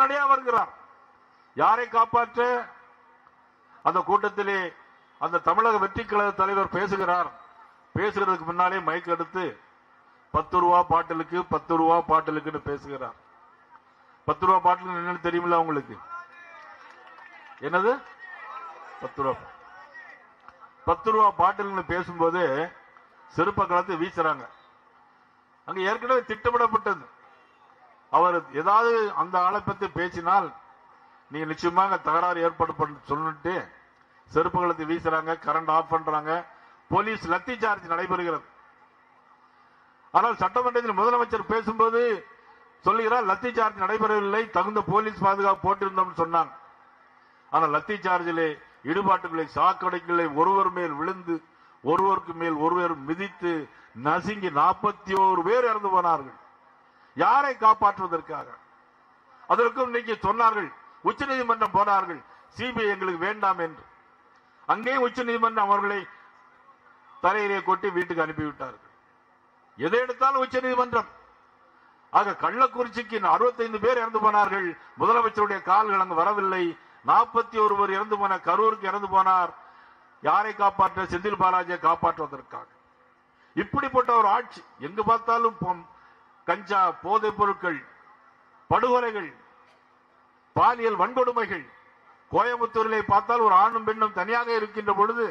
கால்நடையா வருகிறார். யாரை காப்பாற்ற? அந்த கூட்டத்திலே அந்த தமிழக வெற்றி கழக தலைவர் பேசுகிறார். பேசுகிறதுக்கு முன்னாலே மைக் எடுத்து 10 ரூபா பாட்டிலுக்கு 10 ரூபா பாட்டிலுக்கு பேசுகிறார். 10 ரூபா பாட்டில் என்னன்னு தெரியுமில்ல உங்களுக்கு? என்னது 10 ரூபா? 10 ரூபா பாட்டில் பேசும்போது செருப்ப கலத்து வீசுறாங்க. அங்க ஏற்கனவே திட்டமிடப்பட்டது. அவர் ஏதாவது அந்த ஆளை பத்தி பேசினால் நீங்க நிச்சயமாக தகராறு ஏற்பட சொல்லிட்டு செருப்பு கலத்து வீசுறாங்க, கரண்ட் ஆஃப் பண்றாங்க, போலீஸ் லத்தி சார்ஜ் நடைபெறுகிறது. ஆனால் சட்டமன்றத்தில் முதலமைச்சர் பேசும்போது சொல்லுகிறார் லத்தி சார்ஜ் நடைபெறவில்லை, தகுந்த போலீஸ் பாதுகாப்பு போட்டிருந்தோம் சொன்னாங்க. ஆனால் லத்தி சார்ஜிலே ஈடுபாட்டுகளை சாக்கடைகளை ஒருவர் மேல் விழுந்து ஒருவருக்கு மேல் ஒருவர் மிதித்து நசுங்கி 41 பேர் இறந்து போனார்கள். யாரை காப்பாற்றுவதற்காக? அதற்கும் இன்னைக்கு சொன்னார்கள், உச்ச நீதிமன்றம் போனார்கள், சிபிஐ எங்களுக்கு வேண்டாம் என்று. அங்கேயும் உச்ச நீதிமன்றம் அவர்களை தலையிலே கொட்டி வீட்டுக்கு அனுப்பிவிட்டார்கள். எதை எடுத்தாலும் உச்ச நீதிமன்றம். ஆக கள்ளக்குறிச்சிக்கு 65 பேர் இறந்து போனார்கள். முதலமைச்சருடைய கால்கள் அங்கு வரவில்லை. 41 பேர் இறந்து போன கரூருக்கு இறந்து போனார். யாரை காப்பாற்ற? செந்தில் பாலாஜியை காப்பாற்றுவதற்காக. இப்படிப்பட்ட ஒரு ஆட்சி. எங்கு பார்த்தாலும் கஞ்சா, போதைப் பொருட்கள், படுகொலைகள், பாலியல் வன்கொடுமைகள். கோயம்புத்தூரிலே பார்த்தால் ஒரு ஆணும் பெண்ணும் தனியாக இருக்கின்ற பொழுது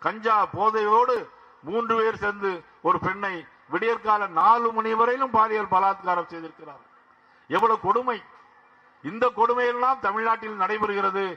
கஞ்சா போதையோடு 3 பேர் சேர்ந்து ஒரு பெண்ணை விடியற்கால 4 மணி வரையிலும் பாலியல் பலாத்காரம் செய்திருக்கிறார். எவ்வளவு கொடுமை! இந்த கொடுமையெல்லாம் தமிழ்நாட்டில் நடைபெறுகிறது.